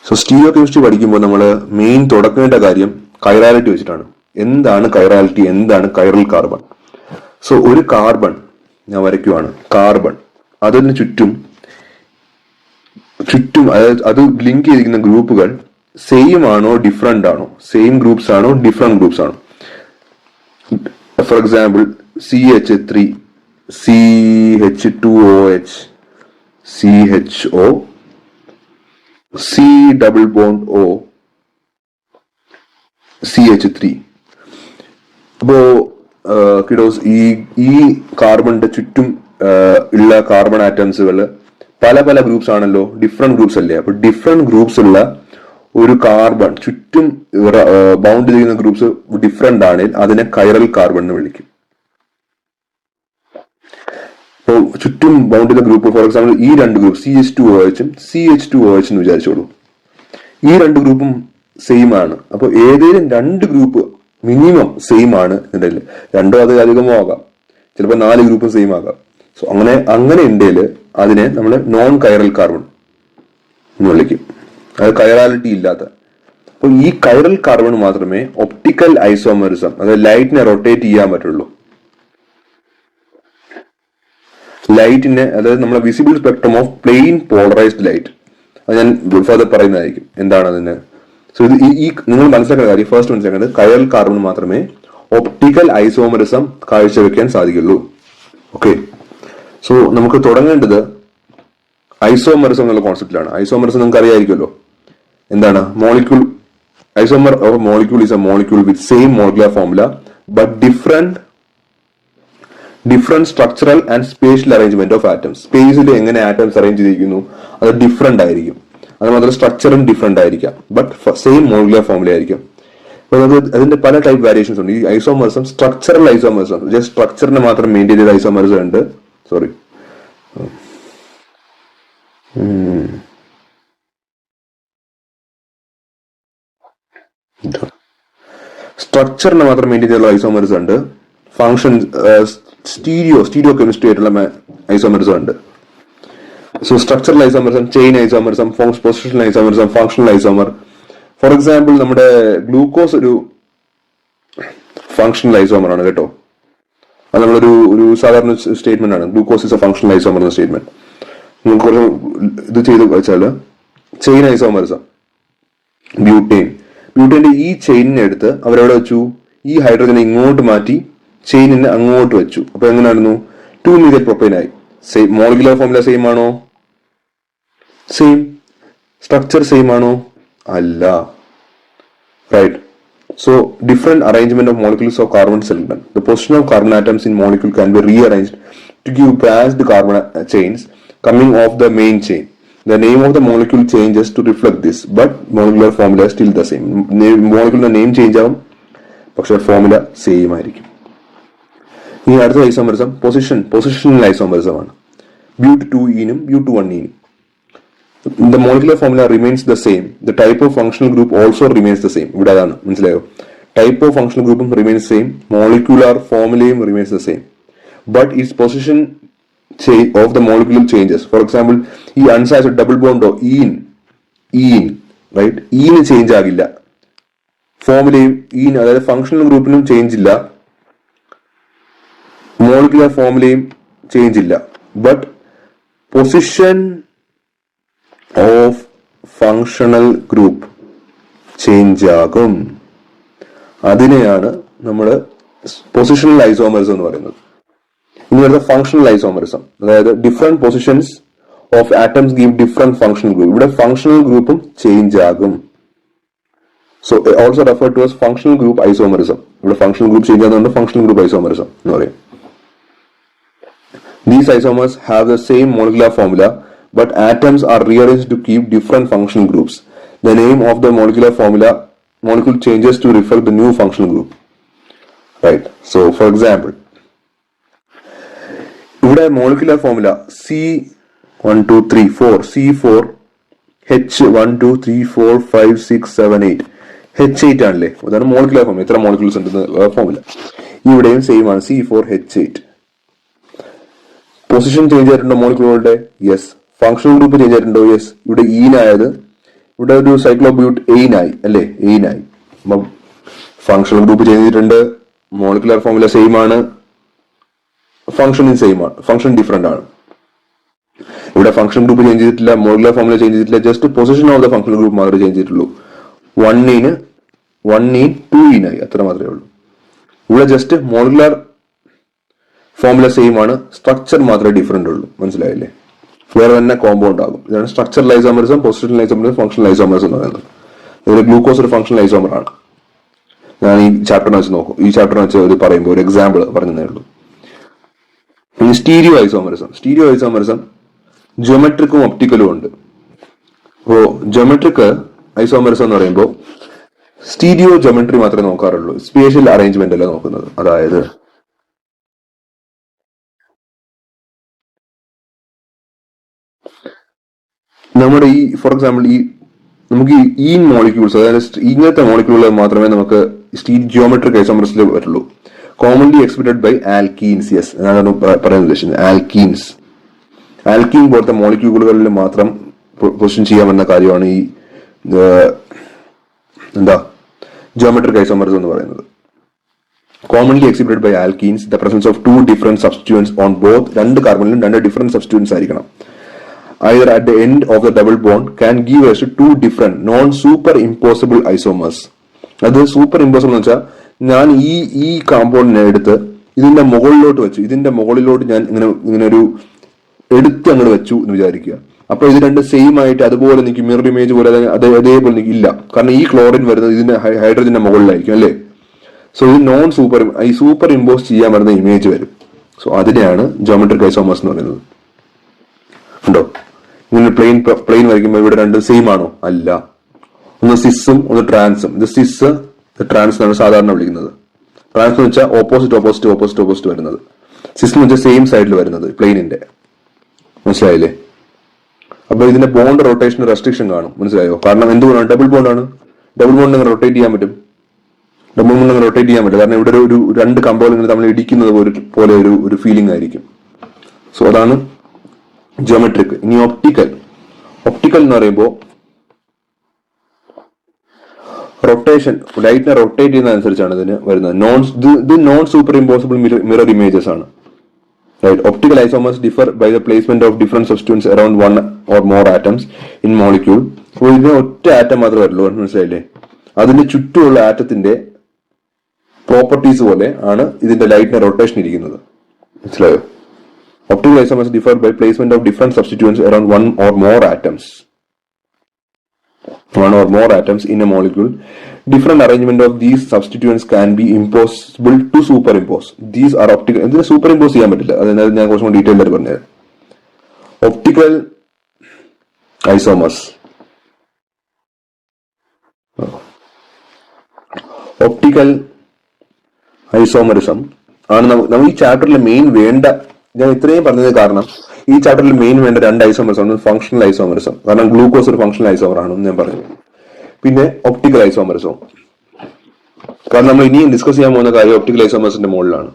So stereo chemistry പഠിക്കുമ്പോൾ നമ്മൾ main തുടങ്ങേണ്ട കാര്യം കൈറാലിറ്റി വെച്ചിട്ടാണ്. എന്താണ് കൈറാലിറ്റി, എന്താണ് കൈറൽ കാർബൺ? സോ ഒരു കാർബൺ ഞാൻ വരയ്ക്കുവാണ്, കാർബൺ, അതിന് ചുറ്റും അതായത് അത് ലിങ്ക് ചെയ്തിരിക്കുന്ന ഗ്രൂപ്പുകൾ സെയിം ആണോ ഡിഫറെന്റ് ആണോ, സെയിം ഗ്രൂപ്പ്സ് ആണോ ഡിഫറെന്റ് ഗ്രൂപ്പ്സ് ആണോ. For example CH3 CH2OH CHO C double bond O CH3. അപ്പോ കിഡോസ് ഈ കാർബണിന്റെ ചുറ്റും ഉള്ള കാർബൺ ആറ്റംസുകൾ പല പല ഗ്രൂപ്പ്സ് ആണല്ലോ, ഡിഫറെന്റ് ഗ്രൂപ്പ്സ് അല്ലേ. അപ്പൊ ഡിഫറെന്റ് ഗ്രൂപ്പ്സ് ഉള്ള ഒരു കാർബൺ ചുറ്റും ബൗണ്ട് ചെയ്യുന്ന ഗ്രൂപ്പ്സ് ഡിഫറെന്റ് ആണെങ്കിൽ അതിനെ കൈറൽ കാർബൺ എന്ന് വിളിക്കും. അപ്പോൾ ചുറ്റും ബൗണ്ട് ചെയ്യുന്ന ഗ്രൂപ്പ്, ഫോർ എക്സാമ്പിൾ ഈ രണ്ട് ഗ്രൂപ്പ് CH2OH CH2OH എന്ന് വിചാരിച്ചോളൂ. ഈ രണ്ട് ഗ്രൂപ്പും സെയിം ആണ്. അപ്പോൾ ഏതെങ്കിലും രണ്ട് ഗ്രൂപ്പ് മിനിമം സെയിം ആണ് എന്നുണ്ടെങ്കിൽ, രണ്ടോ അത് അധികമോ ആകാം, ചിലപ്പോൾ 4 ഗ്രൂപ്പും സെയിം ആകാം. സോ അങ്ങനെ ഉണ്ടെങ്കിൽ അതിനെ നമ്മൾ നോൺ കൈറൽ കാർബൺ എന്ന് വിളിക്കും. അത് കൈറാലിറ്റി ഇല്ലാത്ത. അപ്പോൾ ഈ കൈറൽ കാർബൺ മാത്രമേ ഒപ്റ്റിക്കൽ ഐസോമറിസം, അതായത് ലൈറ്റിനെ റൊട്ടേറ്റ് ചെയ്യാൻ പറ്റുള്ളൂ. ലൈറ്റിനെ, അതായത് നമ്മളെ visible spectrum of plane polarised light, അത് ഞാൻ ഫർദർ പറയുന്നതായിരിക്കും എന്താണ് അതിന്. സോ ഇത് ഈ നിങ്ങൾ മനസ്സിലാക്കുന്ന കാര്യം, ഫസ്റ്റ് മനസ്സിലാക്കേണ്ടത് കൈറൽ കാർബൺ മാത്രമേ ഒപ്റ്റിക്കൽ ഐസോമറിസം കാഴ്ചവെക്കാൻ സാധിക്കുള്ളൂ. ഓക്കെ, സോ നമുക്ക് തുടങ്ങേണ്ടത് ഐസോമറിസം എന്നുള്ള കോൺസെപ്റ്റിലാണ്. ഐസോമറിസം നിങ്ങൾക്ക് അറിയായിരിക്കുമല്ലോ എന്താണ്. Molecule, isomer of molecule is A molecule with same molecular formula but different structural and spatial arrangement of atoms. സ്പേസിൽ എങ്ങനെ ആറ്റംസ് അറേഞ്ച് ചെയ്തിരിക്കുന്നു അത് ഡിഫറെന്റ് ആയിരിക്കും. അത് മാത്രം സ്ട്രക്ചറും ഡിഫറെന്റ് ആയിരിക്കാം, ബട്ട് സെയിം മോളിക്കുലർ ഫോർമുല ആയിരിക്കും. അപ്പൊ നമുക്ക് അതിന്റെ പല ടൈപ്പ് വേരിയേഷൻസ് ഉണ്ട്. ഈ ഐസോമറിസം, സ്ട്രക്ചറൽ ഐസോമറിസം, ജസ്റ്റ് സ്ട്രക്ചറിനെ മാത്രം മെയിൻറ്റെയിൻ ചെയ്ത ഐസോമറിസം ഉണ്ട്. സോറി, സ്ട്രക്ചറിനെ മാത്രം മെയിൻറ്റെയിൻ ചെയ്തുള്ള ഐസോമറിസം ഉണ്ട്. ഫംഗ്ഷൻ സ്റ്റീരിയോ കെമിസ്ട്രി ആയിട്ടുള്ള ഐസോമറിസം ഉണ്ട്. So structural isomerism, chain isomerism, positional isomerism, functional isomer. For example നമ്മുടെ ഗ്ലൂക്കോസ് ഒരു ഫംഗ്ഷണൽ ഐസോമർ ആണ് കേട്ടോ. അത് നമ്മളൊരു സാധാരണ സ്റ്റേറ്റ്മെന്റ് ആണ്, glucose is A functional isomer എന്ന സ്റ്റേറ്റ്മെന്റ്. നിങ്ങൾക്ക് ഇത് ചെയ്ത് വെച്ചാൽ ചെയിൻ ഐസോമറിസം, ബ്യൂട്ടേന്റെ ഈ ചെയിനിനെ എടുത്ത് അവരെവിടെ വെച്ചു, ഈ ഹൈഡ്രജനെ ഇങ്ങോട്ട് മാറ്റി ചെയിനിനെ അങ്ങോട്ട് വെച്ചു. അപ്പൊ എങ്ങനെയായിരുന്നു, 2-methyl propane ആയി. മോളിക്കുലർ ഫോർമുല സെയിം ആണോ? സെയിം. സ്ട്രക്ചർ സെയിം ആണോ? അല്ല. Right. So different arrangement of molecules of carbon silicon. The position of carbon atoms in molecule can be rearranged to give branched carbon chains coming off the main chain. The name of the molecule changes to reflect this, but molecular formula is still the same. Molecule name change ആവും, പക്ഷെ formula same ആയിരിക്കും. ഇനി അടുത്ത isomerism positional isomerism ആണ്. But 2-നും but 1-നും the molecular formula remains the same. The type of functional group also remains the same. ഇവിടെ അതാണ് മനസ്സിലായോ, type of functional ഗ്രൂപ്പും remains same, molecular formulaയും remains the same, but its position of the molecule changes. For example, ഈ unsaturated double bond ene right, ഈന് change ആകില്ല, ഫോർമുലയും ene, അതായത് functional ഗ്രൂപ്പിനും ചേഞ്ച് ഇല്ല, മോളിക്കുലർ ഫോർമുലയും ചേഞ്ച് ഇല്ല, but position of functional group change ആകും. അതിനെയാണ് നമ്മൾ പൊസിഷണൽ ഐസോമറിസം എന്ന് പറയുന്നത്. ഇനി വരുന്ന ഫങ്ഷണൽ ഐസോമറിസം, അതായത് different positions of atoms give different functional group. ഇവിടെ ഫങ്ഷണൽ ഗ്രൂപ്പും ചേഞ്ച് ആകും. So also refer to as functional group isomerism. ഇവിടെ ഫങ്ഷണൽ ഗ്രൂപ്പ് ചേഞ്ച് ആകുന്നതുകൊണ്ട് ഫങ്ഷണൽ ഗ്രൂപ്പ് ഐസോമറിസം എന്ന് പറയും. These isomers have the same molecular formula, but atoms are rearranged to keep different functional groups. The name of the molecule changes to reflect the new functional group. Right. So, for example, ഇവിടെ molecular formula C1234 C4 H12345678 H8 ആണല്ലേ, അതാണ് molecular formula. എത്ര molecules ഉണ്ടെന്ന് formula. ഇവിടെയും same ആണ്, C4H8. Position change ആയിട്ടുണ്ടോ മോളിക്യൂളുകളുടെ? Yes. Functional group change ആയിട്ടുണ്ടോ? Yes. ഇവിടെ ഈനായത് ഇവിടെ ഒരു സൈക്ലോബ്യൂട്ട് എയിനായി അല്ലേ, എയിനായി. അപ്പം ഫങ്ഷണൽ ഗ്രൂപ്പ് ചെയ്തിട്ടുണ്ട്, മോളിക്കുലർ ഫോർമുല സെയിം ആണ്, ഫംഗ്ഷൻ സെയിം ആണ്, ഫംഗ്ഷൻ ഡിഫറെന്റ് ആണ്. ഇവിടെ ഫംഗ്ഷൻ ഗ്രൂപ്പ് ചേഞ്ച് ചെയ്തിട്ടില്ല, മോളിക്കുലർ ഫോർമുല ചേഞ്ച് ചെയ്തിട്ടില്ല, just position of the functional group മാത്രമേ ചേഞ്ച് ചെയ്തിട്ടുള്ളൂ. 1 2 ആയി, അത്ര മാത്രമേ ഉള്ളൂ. ഇവിടെ ജസ്റ്റ് മോളിക്കുലർ ഫോർമുല സെയിം ആണ്, സ്ട്രക്ചർ മാത്രമേ ഡിഫറെന്റ് ഉള്ളൂ. മനസ്സിലായില്ലേ? വേറെ തന്നെ കോമ്പൗണ്ട് ആകും. ഇതാണ് structural isomerism, positional isomerism, functional isomerism എന്ന് പറയുന്നത്. ഇതിൽ ഗ്ലൂക്കോസ് ഒരു ഫംഗ്ഷണൽ ഐസോമർ ആണ്. ഞാൻ ഈ ചാപ്റ്ററിനെ വെച്ച് നോക്കും, ഈ ചാപ്റ്ററിനെ വെച്ച് ഒരു പറയുമ്പോൾ ഒരു എക്സാമ്പിൾ പറഞ്ഞതേ ഉള്ളൂ. ഇനി സ്റ്റീരിയോ ഐസോമറിസം. സ്റ്റീരിയോ ഐസോമറിസം ജിയോമെട്രിക്കും ഒപ്റ്റിക്കലും ഉണ്ട്. അപ്പോ ജിയോമെട്രിക് ഐസോമറിസം എന്ന് പറയുമ്പോൾ സ്റ്റീരിയോ ജിയോമെട്രി മാത്രമേ നോക്കാറുള്ളൂ, സ്പേഷ്യൽ അറേഞ്ച്മെന്റ് അല്ല നോക്കുന്നത്. അതായത് നമ്മുടെ ഈ ഫോർ എക്സാമ്പിൾ നമുക്ക് ഈ മോളിക്യൂൾസ്, അതായത് ഇങ്ങനത്തെ മോളിക്യൂളുകൾ മാത്രമേ നമുക്ക് ജിയോമെട്രിക് ഐസോമറിസിൽ പറ്റുള്ളൂ. Commonly expected by alkenes. Yes, അതാണ് പറയാൻ ഉദ്ദേശിച്ചത്. ആൽക്കീൻസ്, ആൽക്കീൻ പോലത്തെ മോളിക്യൂളുകളിൽ മാത്രം പൊസിഷൻ ചെയ്യാമെന്ന കാര്യമാണ് ഈ ജിയോമെട്രിക് ഐസോമറിസം എന്ന് പറയുന്നത്. Commonly exhibited by alkenes, the presence of 2 different substituents on both. 2 കാർബണിലും 2 ഡിഫറെന്റ് സബ്സ്റ്റിറ്റ്യൂവൻസ് ആയിരിക്കണം. Either at the end of the double bond can give us 2 different non-superimposable isomers. അത് super impossible എന്ന് വെച്ചാൽ ഞാൻ ഈ കോമ്പൗണ്ടിനെ എടുത്ത് ഇതിന്റെ മുകളിലോട്ട് വെച്ചു, ഇതിന്റെ മുകളിലോട്ട് ഞാൻ ഇങ്ങനെ ഒരു എടുത്ത് അങ്ങോട്ട് വെച്ചു എന്ന് വിചാരിക്കുക. അപ്പൊ ഇത് രണ്ട് സെയിം ആയിട്ട് അതുപോലെ നിൽക്കും, മിറർ ഇമേജ് പോലെ അതേപോലെ നിൽക്കില്ല. കാരണം ഈ ക്ലോറിൻ വരുന്നത് ഇതിന്റെ ഹൈഡ്രജന്റെ മുകളിലായിരിക്കും അല്ലേ. സോ ഇത് ഈ സൂപ്പർ ഇമ്പോസ് ചെയ്യാൻ വരുന്ന ഇമേജ് വരും. സോ അതിനെയാണ് ജിയോമെട്രിക് ഐസോമേഴ്സ് എന്ന് പറയുന്നത്. ഉണ്ടോ? ഇങ്ങനെ പ്ലെയിൻ വരയ്ക്കുമ്പോൾ ഇവിടെ രണ്ടും സെയിം ആണോ? അല്ല. ഒന്ന് സിസും ഒന്ന് ട്രാൻസും. ഇത് സിസ്, ട്രാൻസ് എന്നാണ് സാധാരണ വിളിക്കുന്നത്. ട്രാൻസ് എന്ന് വെച്ചാൽ ഓപ്പോസിറ്റ് വരുന്നത്. സിസ് എന്ന് വെച്ചാൽ സെയിം സൈഡിൽ വരുന്നത് പ്ലെയിനിന്റെ. മനസ്സിലായില്ലേ? അപ്പൊ ഇതിന്റെ ബോണ്ട് റൊട്ടേഷൻ റെസ്ട്രിക്ഷൻ കാണും. മനസ്സിലായോ? കാരണം എന്തുകൊണ്ടാണ്? ഡബിൾ ബോണ്ടാണ്. ഡബിൾ ബോണ്ട് അങ്ങനെ റൊട്ടേറ്റ് ചെയ്യാൻ പറ്റും. കാരണം ഇവിടെ ഒരു 2 കമ്പോളുകൾ തമ്മിൽ ഇടിക്കുന്നത് പോലെ ഒരു ഫീലിംഗ് ആയിരിക്കും. സോ അതാണ് ജിയോമെട്രിക്. ഇനി ഒപ്റ്റിക്കൽ എന്ന് പറയുമ്പോൾ റൊട്ടേഷൻ, ലൈറ്റിനെ റൊട്ടേറ്റ് ചെയ്യുന്ന അനുസരിച്ചാണ് ഇതിന് വരുന്നത്. Non super impossible mirror images ആണ്. Right. Optical isomers differ by the placement of different substituents around 1 or more atoms in molecule. അപ്പോൾ ഇതിന് ഒറ്റ ആറ്റം മാത്രമേ വരുള്ളൂ. മനസ്സിലായില്ലേ? അതിന്റെ ചുറ്റുമുള്ള ആറ്റത്തിന്റെ പ്രോപ്പർട്ടീസ് പോലെ ആണ് ഇതിന്റെ ലൈറ്റിന്റെ റൊട്ടേഷൻ ഇരിക്കുന്നത്. മനസ്സിലായോ? Optical isomers differ by placement of different substituents around 1 or more atoms in a molecule. Different arrangement of these substituents can be impossible to superimpose. These are optical. ഇതിനെ superimpose ചെയ്യാൻ പറ്റില്ല. അതായത് ഞാൻ കുറച്ചും കൂടി ഡീറ്റെയിൽ ആയിട്ട് പറഞ്ഞുതരാം. Optical isomerism ആണ് നമ്മൾ ഈ ചാപ്റ്ററിൽ മെയിൻ വേണ്ട. ഞാൻ ഇത്രയും പറഞ്ഞത് കാരണം ഈ ചാപ്റ്ററിൽ മെയിൻ വേണ്ട 2 ഐസോമേഴ്സ് ആണ്. ഫംഗ്ഷണൽ ഐസോമറിസം, കാരണം ഗ്ലൂക്കോസ് ഒരു ഫംഗ്ഷണൽ ഐസോമർ ആണെന്ന് ഞാൻ പറഞ്ഞു. പിന്നെ ഒപ്റ്റിക്കൽ ഐസോമറിസം, കാരണം നമ്മൾ ഇനിയും ഡിസ്കസ് ചെയ്യാൻ പോകുന്ന കാര്യം ഒപ്റ്റിക്കൽ ഐസോമേഴ്സിന്റെ മുകളിലാണ്.